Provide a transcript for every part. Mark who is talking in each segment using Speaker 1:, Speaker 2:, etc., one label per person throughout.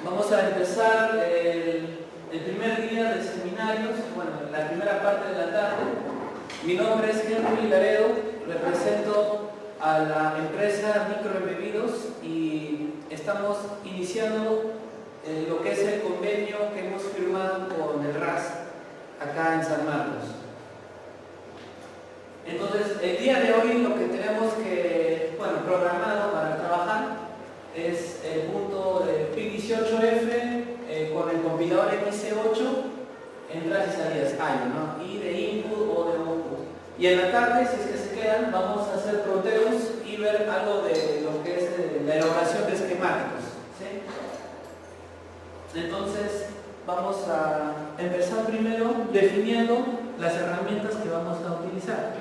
Speaker 1: Vamos a empezar el primer día de seminarios, bueno, la primera parte de la tarde. Mi nombre es Henry Laredo, represento a la empresa Microembebidos y estamos iniciando lo que es el convenio que hemos firmado con el RAS acá en San Marcos. Entonces, el día de hoy lo que tenemos que, programado para trabajar es el punto de PIC18F con el compilador MC8, entradas y salidas IO, ¿no? Y de input o de output. Y en la tarde, si es que se quedan, vamos a hacer Proteus y ver algo de lo que es la elaboración de esquemáticos, ¿sí? Entonces, vamos a empezar primero definiendo las herramientas que vamos a utilizar.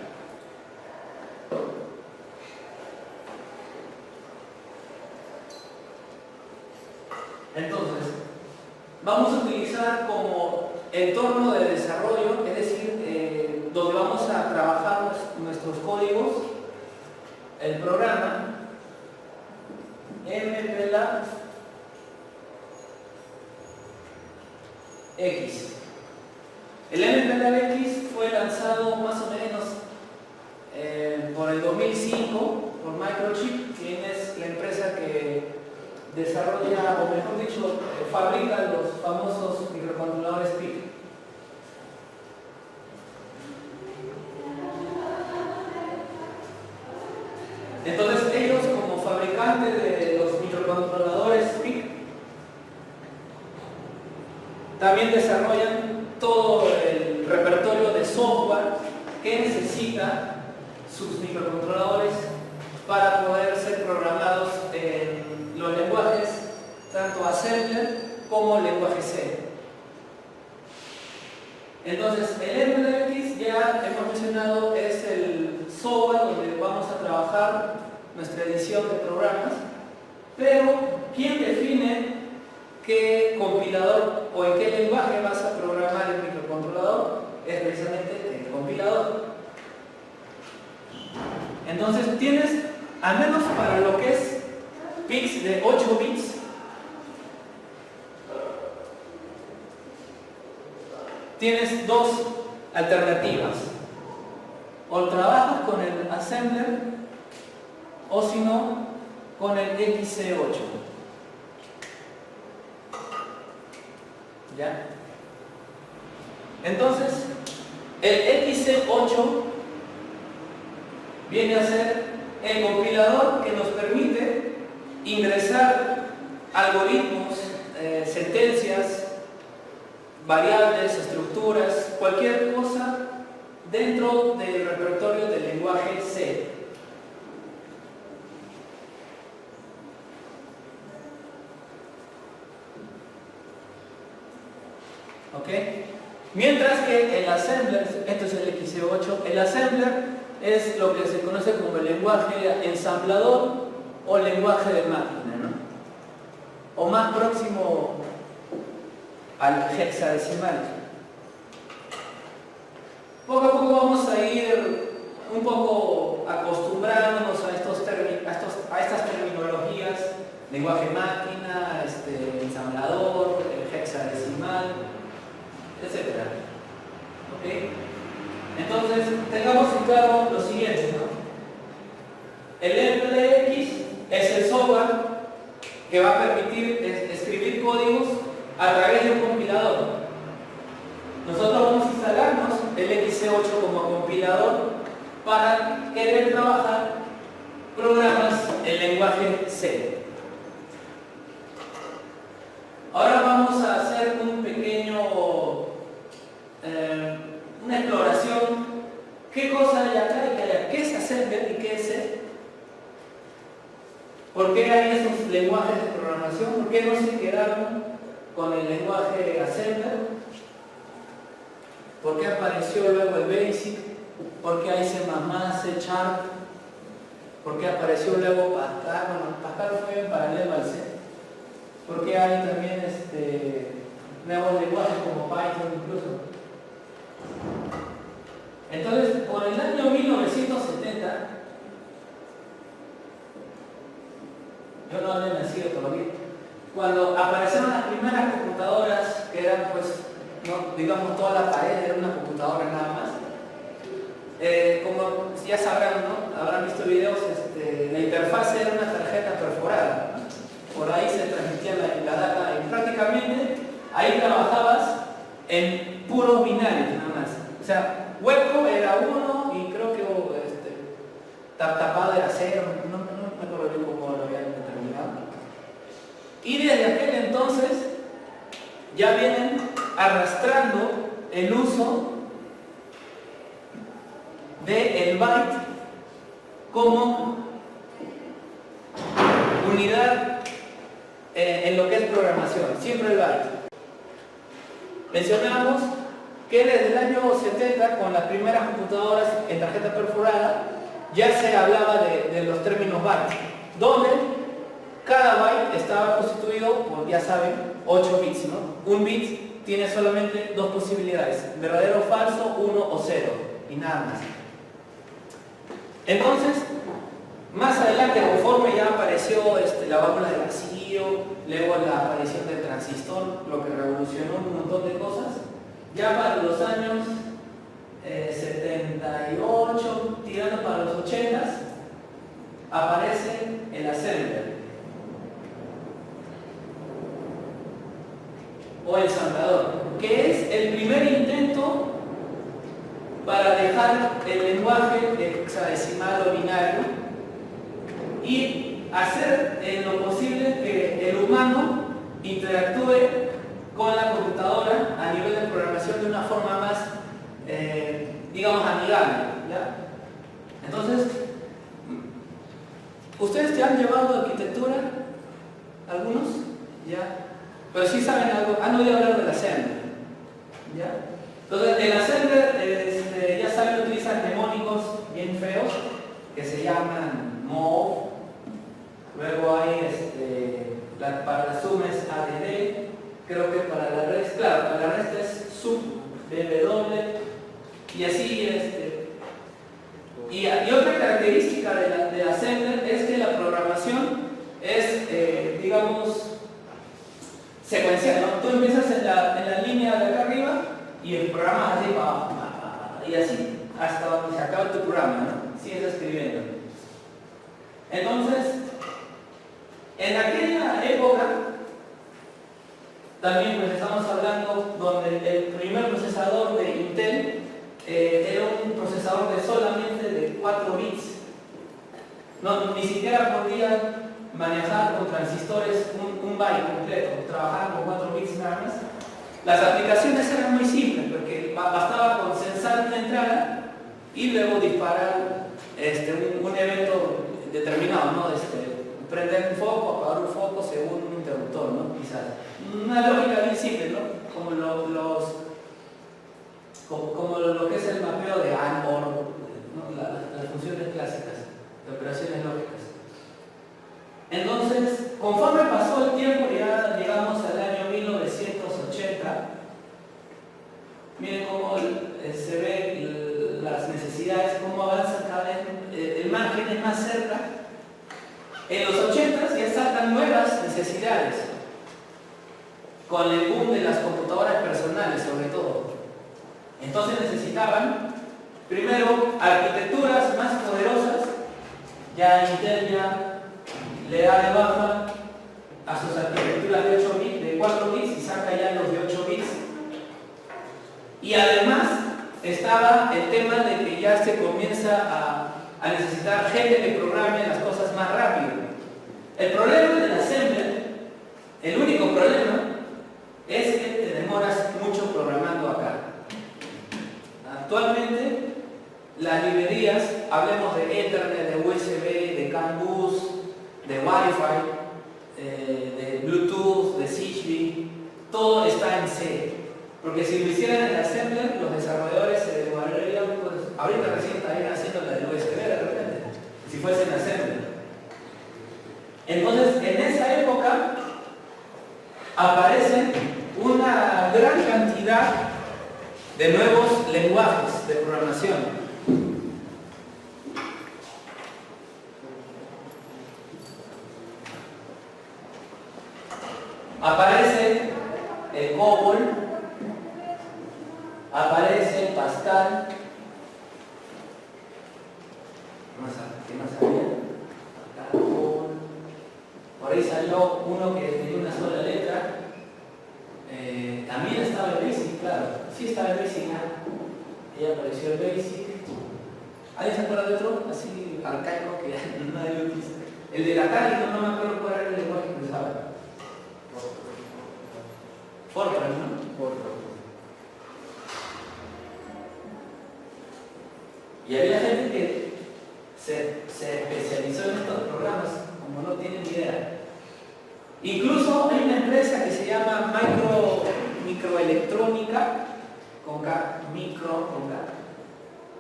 Speaker 1: Entonces, vamos a utilizar como entorno de desarrollo, es decir, donde vamos a trabajar nuestros códigos, el programa MPLAB X. El MPLAB X fue lanzado más o menos por el 2005 por Microchip, quien es la empresa que desarrolla, o mejor dicho, fabrica los famosos microcontroladores PIC. Entonces ellos, como fabricantes de los microcontroladores PIC, también desarrollan todo el repertorio de software que necesita sus microcontroladores para poder ser programados en los lenguajes tanto Assembler como lenguaje C. Entonces, el MPLAB ya hemos mencionado, es el software donde vamos a trabajar nuestra edición de programas, pero ¿quién define qué compilador o en qué lenguaje vas a programar el microcontrolador? Es precisamente el compilador. Entonces tienes, al menos para lo que es PICs de 8 bits, tienes dos alternativas: o trabajas con el Assembler o si no con el XC8. ¿Ya? Entonces el XC8 viene a ser el compilador que nos permite ingresar algoritmos, sentencias, variables, estructuras, cualquier cosa dentro del repertorio del lenguaje C. ¿Ok? Mientras que el Assembler, esto es el XC8, el Assembler es lo que se conoce como el lenguaje ensamblador o lenguaje de máquina, ¿no? O más próximo al hexadecimal. Poco a poco vamos a ir un poco acostumbrándonos a estas terminologías: lenguaje máquina, ensamblador, hexadecimal, etc. ¿Ok? Entonces, tengamos en claro lo siguiente, ¿no? El MPLAB es el software que va a permitir escribir códigos a través de un compilador. Nosotros vamos a instalarnos el XC8 como compilador para querer trabajar programas en lenguaje C. Ahora vamos a hacer un pequeño una exploración. ¿Qué cosa hay acá y qué hay acá? ¿Qué es Assembler y qué es C? ¿Por qué hay esos lenguajes de programación? ¿Por qué no se quedaron con el lenguaje Assembler? ¿Por qué apareció luego el BASIC? ¿Por qué hay C++, C#? ¿Por qué apareció luego Pascal? Bueno, Pascal fue en paralelo al C. ¿Por qué hay también nuevos lenguajes como Python incluso? Entonces, por el año 1970, yo no había nacido todavía, cuando aparecieron las ¿no? Digamos, toda la pared era una computadora nada más. Como ya sabrán, ¿no? Habrán visto videos, la interfaz era una tarjeta perforada, ¿no? Por ahí se transmitía la data y prácticamente ahí trabajabas en puros binarios nada más. O sea, hueco era 1 y creo que tapado era 0, no me acuerdo bien cómo lo habían determinado. Y desde aquel entonces ya vienen arrastrando el uso del byte como unidad en lo que es programación, siempre el byte. Mencionamos que desde el año 70, con las primeras computadoras en tarjeta perforada, ya se hablaba de los términos bytes, donde cada byte estaba constituido por, ya saben, 8 bits, ¿no? Un bit tiene solamente dos posibilidades, verdadero o falso, 1 o 0, y nada más. Entonces, más adelante, conforme ya apareció la válvula de vacío, luego la aparición del transistor, lo que revolucionó un montón de cosas, ya para los años 78, tirando para los 80, aparece el assembler o el ensamblador, que es el primer intento para dejar el lenguaje hexadecimal o binario y hacer en lo posible que el humano interactúe con la computadora a nivel de programación de una forma más, digamos, amigable, ¿ya? Entonces, ¿ustedes te han llevado arquitectura? ¿Algunos? ¿Ya? Pero sí saben algo, han oído hablar del assembler, ¿ya? Entonces, el assembler, ya saben, utiliza mnemónicos bien feos que se llaman MOV. Luego hay para la suma es ADD. Creo que para la resta, claro, para la resta es sub, BW. Y así, y otra característica de assembler es que la programación es, digamos, secuencial, ¿no? Tú empiezas en la línea de acá arriba y el programa así va, y así hasta donde se acaba tu programa, ¿no? Sigues escribiendo. Entonces, en aquella época, también pues estamos hablando donde el primer procesador de Intel era un procesador de solamente de 4 bits. No, ni siquiera podía manejar con transistores un byte completo, trabajaban con 4 bits nada más. Las aplicaciones eran muy simples porque bastaba con censar una entrada y luego disparar un evento determinado, ¿no? Prender un foco, apagar un foco según un interruptor, ¿no? Quizás. Una lógica bien simple, ¿no? Como lo que es el mapeo de AND, OR, ¿no? Las funciones clásicas de operaciones lógicas. Entonces, conforme pasó el tiempo, ya llegamos al año 1980, miren cómo se ve las necesidades, cómo avanzan cada vez, el margen es más cerca. En los 80 ya saltan nuevas necesidades, con el boom de las computadoras personales sobre todo. Entonces necesitaban, primero, arquitecturas más poderosas. Ya Intel ya le da de baja a sus arquitecturas de 8 bits, de 4 bits y saca ya los de 8 bits. Y además estaba el tema de que ya se comienza a necesitar gente que programe las cosas más rápido. El problema del assembler, el único problema, es que te demoras mucho programando acá. Actualmente, las librerías, hablemos de Ethernet, de USB, de CAN bus, de Wi-Fi, de Bluetooth, de Zigbee, todo está en C. Porque si lo hicieran en el assembler, los desarrolladores se demorarían, pues, ahorita recién estarían haciendo la del USB de repente, si fuese en assembler. Entonces, en esa época aparecen una gran cantidad de nuevos lenguajes de programación. Aparece el COBOL, aparece Pascal. ¿Qué más había? Por ahí salió uno que tenía una sola letra. También estaba el Basic, claro. Sí estaba el Basic. Ahí apareció el Basic. ¿Alguien se acuerda de otro? Así arcaico que nadie lo utiliza. El de la Atari, no me acuerdo cuál era el lenguaje que usaba. Fortran, ¿no? Fortran. Y había gente que se especializó en estos programas, como no tienen ni idea. Incluso hay una empresa que se llama Microelectrónica, con K,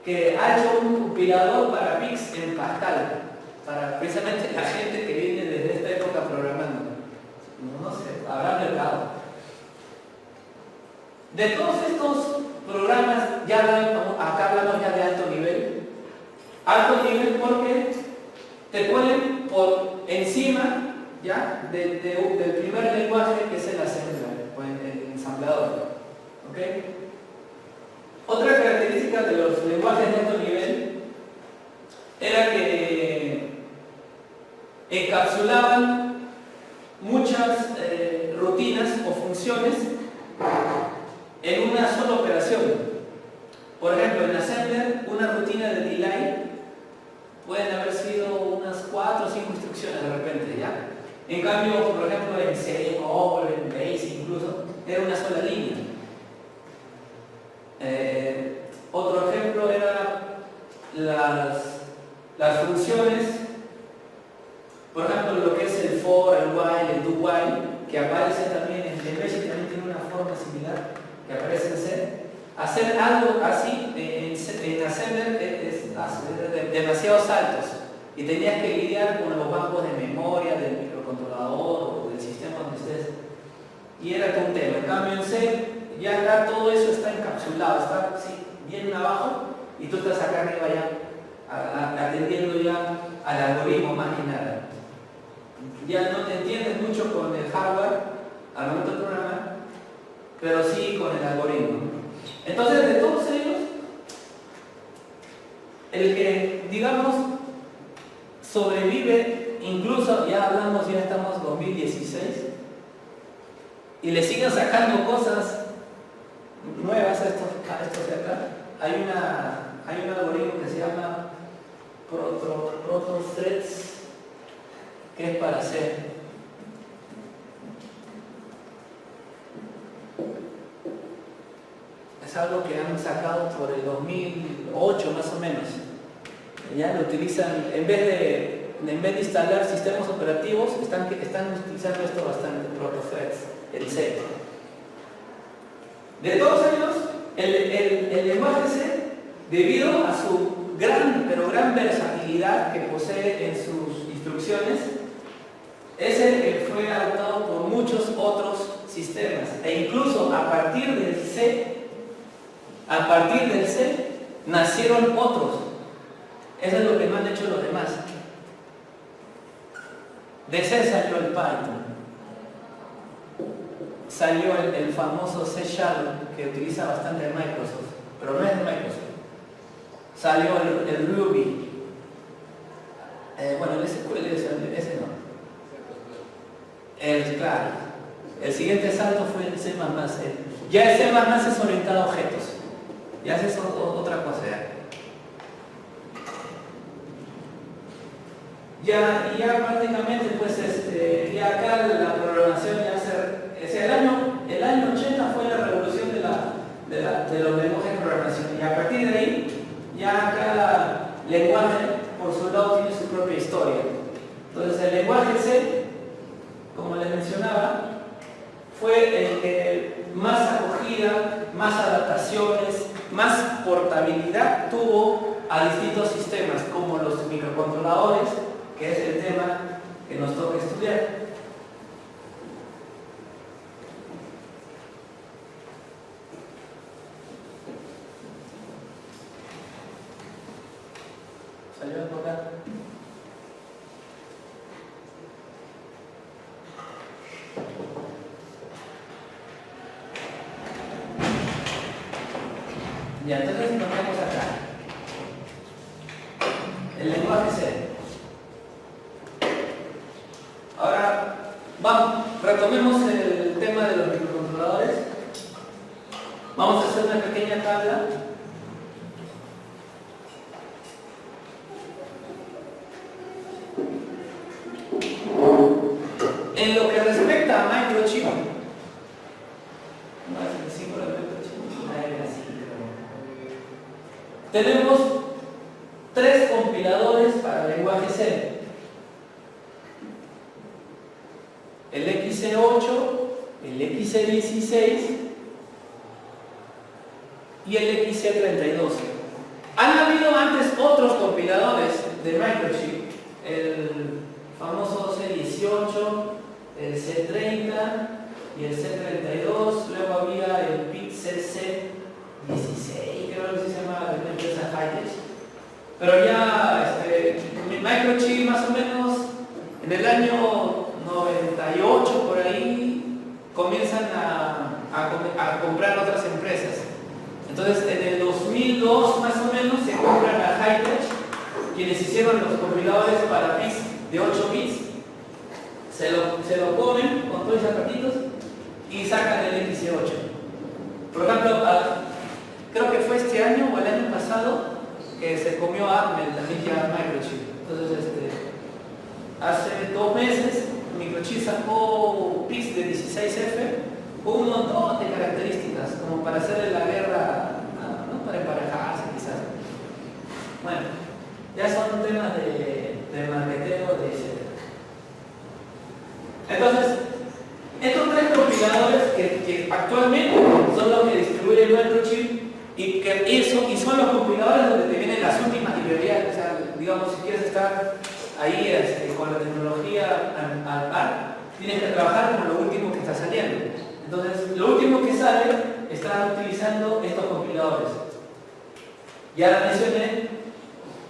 Speaker 1: que ha hecho un compilador para PIX en Pascal, para precisamente la gente que viene desde esta época programando. No sé, habrá mercado. De todos estos programas, acá hablamos ya de alto nivel. Alto nivel porque te ponen por encima ¿ya? Del primer lenguaje, que es el assembler, o el ensamblador. ¿Okay? Otra característica de los lenguajes de alto nivel era que encapsulaban muchas rutinas o funciones en una sola operación. Por ejemplo, en assembler, una rutina de delay pueden haber sido unas 4 o 5 instrucciones de repente, ¿ya? En cambio, por ejemplo, en C o en Basic incluso, era una sola línea. Otro ejemplo era las funciones, por ejemplo, lo que es el for, el while, el do while, que aparece también en Basic, también tiene una forma similar que aparece en C. Hacer algo así en Assembler es demasiados saltos y tenías que lidiar con los bancos de memoria del microcontrolador o del sistema donde estés, y era todo un tema. En cambio en C ya acá todo eso está encapsulado, está así, bien abajo, y tú estás acá arriba ya atendiendo ya al algoritmo más que nada. Ya no te entiendes mucho con el hardware al momento de programar, pero sí con el algoritmo. Entonces, de todos ellos, el que, digamos, sobrevive, incluso ya hablamos, ya estamos en 2016, y le siguen sacando cosas nuevas a estos de acá. Hay un algoritmo que se llama ProtoThreads, que es para hacer es algo que han sacado por el 2008 más o menos. Ya lo utilizan, en vez de instalar sistemas operativos, están utilizando esto bastante, ProtoThreads, el C. De todos ellos, el lenguaje C, debido a su gran versatilidad que posee en sus instrucciones, es el que fue adoptado por muchos otros sistemas, e incluso a partir del C nacieron otros. Eso es lo que no han hecho los demás. De C salió el Python, salió el famoso C# que utiliza bastante Microsoft, pero no es de Microsoft. Salió el Ruby. Bueno, el SQL ese no. Claro, el siguiente salto fue el C++. Ya el C++ es orientado a objetos. Ya es otra cosa. Ya prácticamente, pues, ya acá la programación el año 80 fue la revolución de los lenguajes de programación, y a partir de ahí ya cada lenguaje por su lado tiene su propia historia. Entonces el lenguaje C, como les mencionaba, fue el que más acogida, más adaptaciones, más portabilidad tuvo a distintos sistemas, como los microcontroladores, que es el tema que nos toca estudiar. ¿Salió a tocar? Ya, entonces nos vamos acá. El lenguaje C. Ahora, vamos, retomemos el tema de los microcontroladores. Vamos a hacer una pequeña tabla. En lo que respecta a microchip, tenemos 3 compiladores para el lenguaje C. El XC8, el XC16 y el XC32. Han habido antes otros compiladores de microchip, el famoso C18, el C30 y el C32. Luego había el PIC CC16, creo que se llama, de la empresa Hightech. Pero ya microchip más o menos en el año 98 por ahí comienzan a comprar otras empresas. Entonces en el 2002 más o menos se compran a Hightech, quienes hicieron los compiladores para PICs de 8 bits. Se lo comen con todos esos ratitos y sacan el XC8. Por ejemplo, creo que fue este año o el año pasado que se comió Atmel, también ya Microchip. Entonces, hace 2 meses Microchip sacó PICs de 16F con un montón de características como para hacerle la guerra, ¿no? Para emparejarse quizás. Bueno, ya son temas de marketeo, de etc. Entonces, estos 3 compiladores que actualmente son los que distribuye el microchip y son los compiladores donde te vienen las últimas librerías. O sea, digamos, si quieres estar ahí con la tecnología al par, tienes que trabajar con lo último que está saliendo. Entonces, lo último que sale, están utilizando estos compiladores. Ya la mencioné,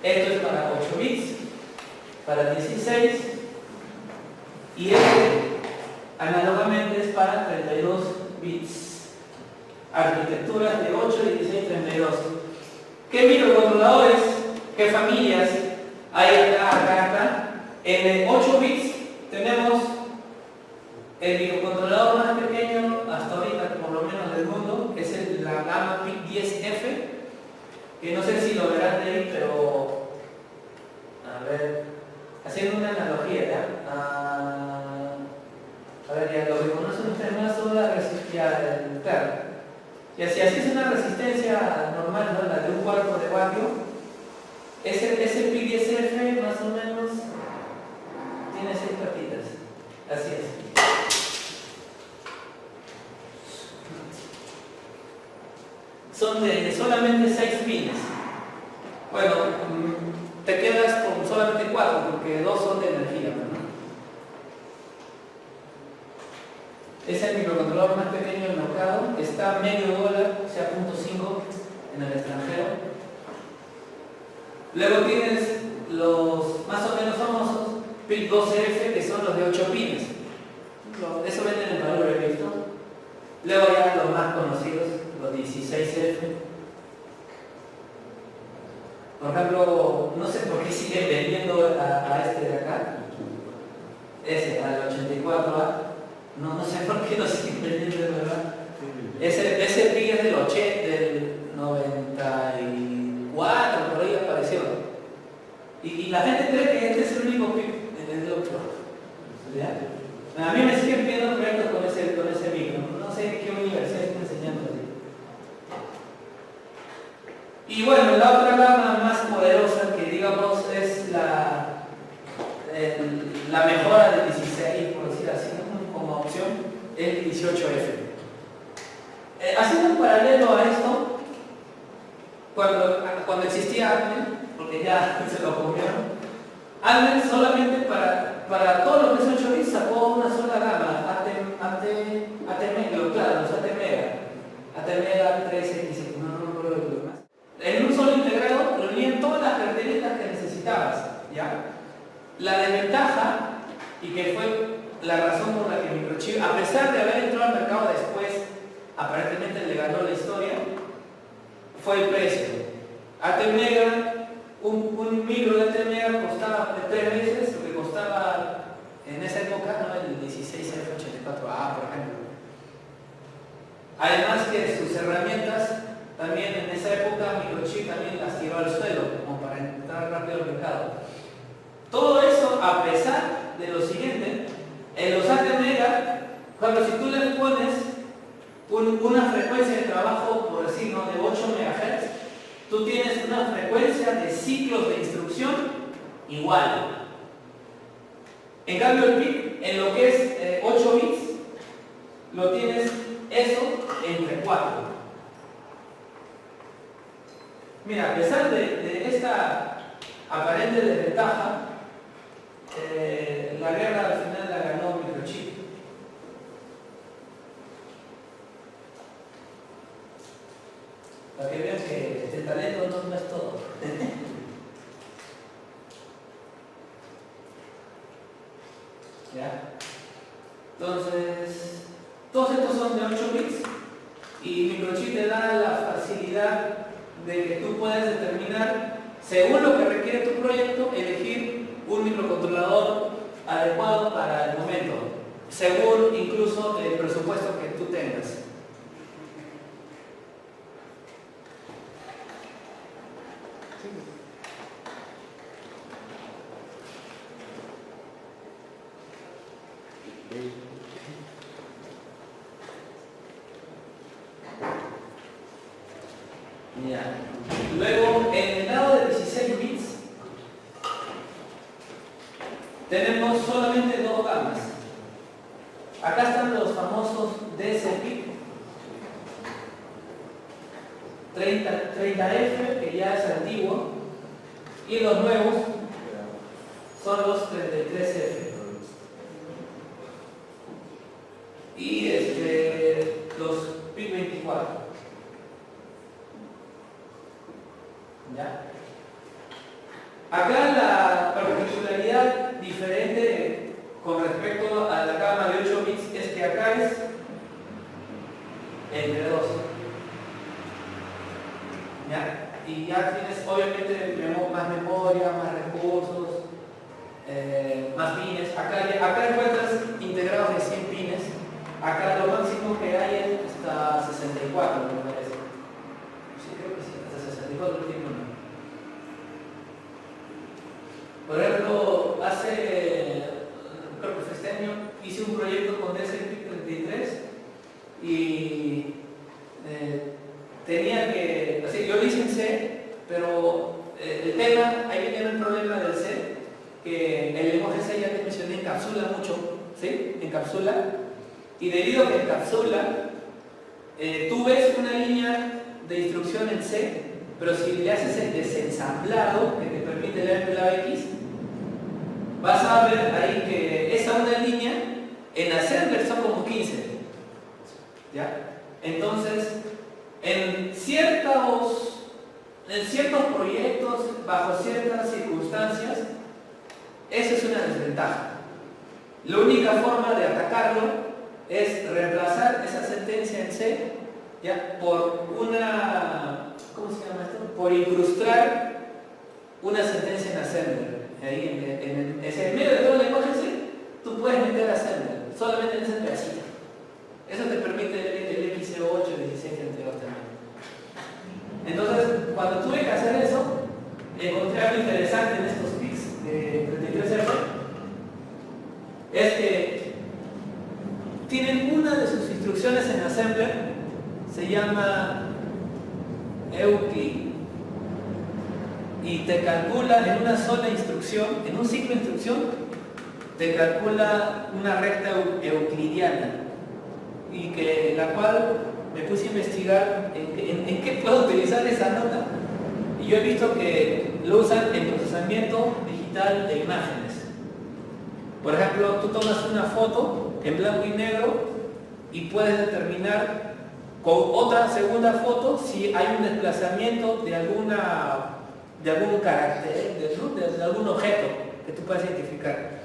Speaker 1: esto es para 8 bits, para 16, y este análogamente es para 32 bits. Arquitecturas de 8, 16, 32. ¿Qué microcontroladores, qué familias hay acá? En el 8 bits tenemos el microcontrolador más pequeño hasta ahorita, por lo menos del mundo, que es la gama PIC10F, que no sé si lo verán de ahí, pero a ver, haciendo una analogía, ¿ya? A ver, ya lo que conocen ustedes más son la resistencia, claro. Y si así es una resistencia normal, ¿no? La de un cuarto de vatio, ese PIC10F más o menos tiene 6 patitas. Así es. Son de solamente 6 pines. Bueno, te quedas con solamente 4 porque 2 son de energía, ¿no? Es el microcontrolador más pequeño del mercado, está a $0.50, o sea, 0.5 en el extranjero. Luego tienes los más o menos famosos PIC12F, que son los de 8 pines. Eso venden en valor, he visto. Luego ya los más conocidos, los 16F. Por ejemplo, no sé por qué siguen vendiendo a este de acá, ese, al 84A. No sé por qué lo siguen vendiendo, de verdad. Ese PIC es del 94, por ahí apareció. Y la gente cree que este es el único PIC en el doctor. ¿Ya? A mí me siguen pidiendo proyectos con ese micro. No sé en qué universidad están enseñando así. Y bueno, la otra gama más poderosa que digamos es la mejora del 16, por decir así, ¿no? Como opción, el 18F. Haciendo un paralelo a esto, cuando existía Atmel, porque ya se lo comieron, Atmel solamente para todo lo que es 8 bits sacó una sola gama, ATmega, claro, los ATmega 3X, no recuerdo de lo más. En un solo integrado reunían todas las características que necesitabas, ¿ya? La desventaja, y que fue la razón por la que Microchip, a pesar de haber entrado al mercado después, aparentemente le ganó la historia, fue el precio. ATmega, un micro de ATmega costaba 3 veces lo que costaba en esa época, ¿no? El 16F84A, por ejemplo. Además que sus herramientas también en esa época Microchip también las tiró al suelo como para entrar rápido al mercado. Todo eso a pesar de lo siguiente, en los ATmega, cuando si tú le pones una frecuencia de trabajo, por decir, ¿no?, de 8 MHz, tú tienes una frecuencia de ciclos de instrucción igual. En cambio el PIC, en lo que es 8 bits, lo tienes eso entre 4. Mira, a pesar de esta aparente desventaja, la guerra al final la ganó Microchip. Para que vean que el talento no es todo. ¿Ya? Entonces, todos estos son de 8 bits y Microchip te da la facilidad de que tú puedes determinar, según lo que requiere tu proyecto, elegir un microcontrolador adecuado para el momento, según incluso el presupuesto que tú tengas. Ya. Luego, en el lado de 16 bits, tenemos solamente dos gamas. Acá están los famosos DSP 30F, que ya es antiguo, y los nuevos son los 33F. Y los PIC 24. ¿Ya? Acá la particularidad diferente con respecto a la gama de 8 bits es que acá es entre 2. ¿Ya? Y ya tienes obviamente más memoria, más recursos, más pines. Acá encuentras integrados de 100 pines. Acá lo máximo que hay es hasta 64, me parece. Sí, creo que sí, hasta 64 tiene uno. Por ejemplo, creo que fue este año, hice un proyecto con DSP33 y tenía que, o sea, yo lo hice en C, pero el tema, ahí viene el problema del C, que el lenguaje C, ya te mencioné, encapsula mucho, ¿sí? Encapsula, y debido a que encapsula, tú ves una línea de instrucción en C, pero si le haces el desensamblado que te permite leer el clave X, vas a ver ahí que esa una línea en Assembler son como 15. ¿Ya? Entonces, en ciertos proyectos, bajo ciertas circunstancias, esa es una desventaja. La única forma de atacarlo es reemplazar esa sentencia en C, ¿ya?, por una, ¿cómo se llama esto? Por incrustar una sentencia en Assembler. Ahí en medio de todo el lenguaje C, tú puedes meter Assembler, solamente en ese pedacito. Eso te permite el XC8, el 16, entre otros también. Entonces, cuando tuve que hacer eso, encontré algo interesante en estos PICs de 33F, es que tienen una de sus instrucciones en Assembler, se llama Euclid, y te calcula en una sola instrucción, en un ciclo de instrucción, te calcula una recta euclidiana, y que la cual me puse a investigar en qué puedo utilizar esa nota, y yo he visto que lo usan en procesamiento digital de imágenes. Por ejemplo, tú tomas una foto en blanco y negro y puedes determinar con otra segunda foto si hay un desplazamiento de algún carácter, de algún objeto que tú puedes identificar.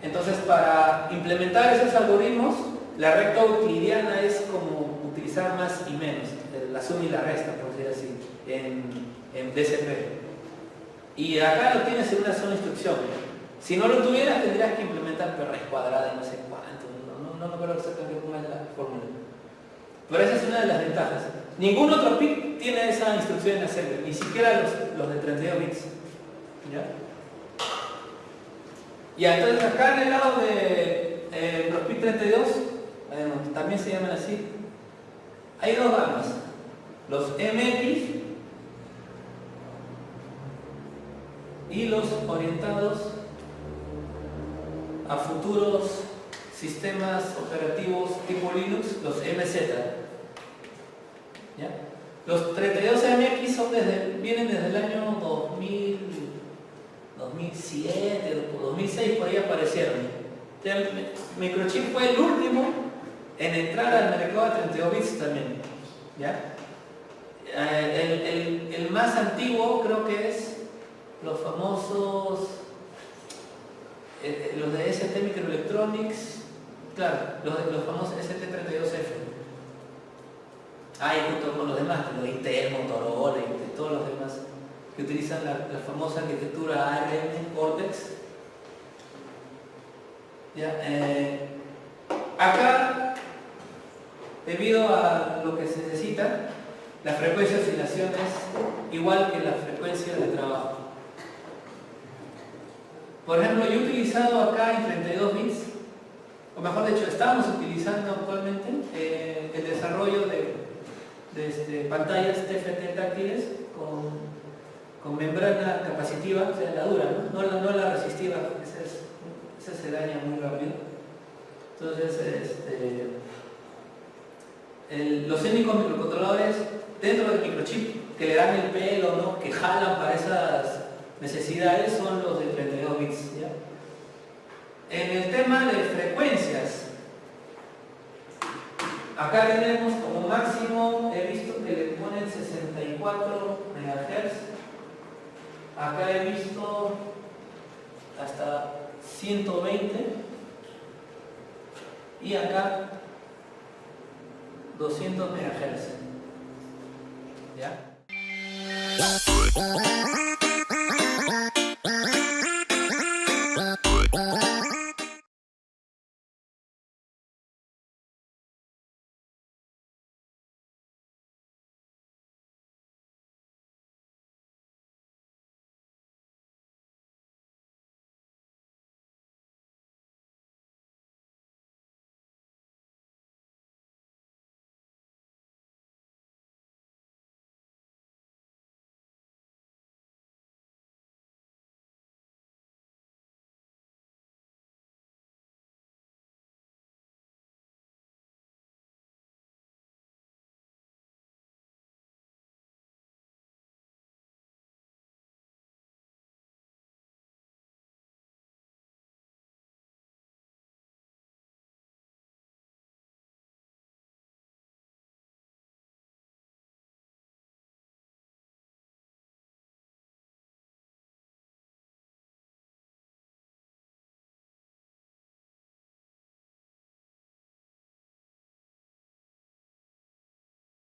Speaker 1: Entonces, para implementar esos algoritmos, La recta euclidiana es como utilizar más y menos, la suma y la resta, por decir así, en DCP. Y acá lo tienes en una sola instrucción. Si no lo tuvieras, tendrías que implementar P raíz cuadrada y no sé cuánto. No me acuerdo exactamente cómo es la fórmula. Pero esa es una de las ventajas. Ningún otro PIC tiene esa instrucción en assembly, ni siquiera los de 32 bits. ¿Ya? Y entonces acá en el lado de los PIC 32, también se llaman así, hay dos gamas. Los MX y los orientados a futuros sistemas operativos tipo Linux, los MZ. ¿Ya? Los 32MX vienen desde el año 2007 o 2006, por ahí aparecieron. El microchip fue el último en entrar al mercado de 32 bits también. ¿Ya? El más antiguo creo que es los famosos, los de ST Microelectronics, claro, los famosos ST32F. Y junto con los demás, los Intel, Motorola y todos los demás que utilizan la famosa arquitectura ARM Cortex. ¿Ya? Acá, debido a lo que se necesita, la frecuencia de oscilación es igual que la frecuencia de trabajo. Por ejemplo, yo he utilizado acá en 32 bits, o mejor dicho, estamos utilizando actualmente el desarrollo de pantallas TFT táctiles con membrana capacitiva, o sea, la dura, no la resistiva, porque esa se daña muy rápido. Entonces, los únicos microcontroladores dentro del microchip que le dan el pelo, ¿no?, que jalan para esas necesidades, son los de 32 bits. ¿Ya? En el tema de frecuencias, acá tenemos como máximo, he visto que le ponen 64 MHz, acá he visto hasta 120 y acá 200 MHz. ¿Ya?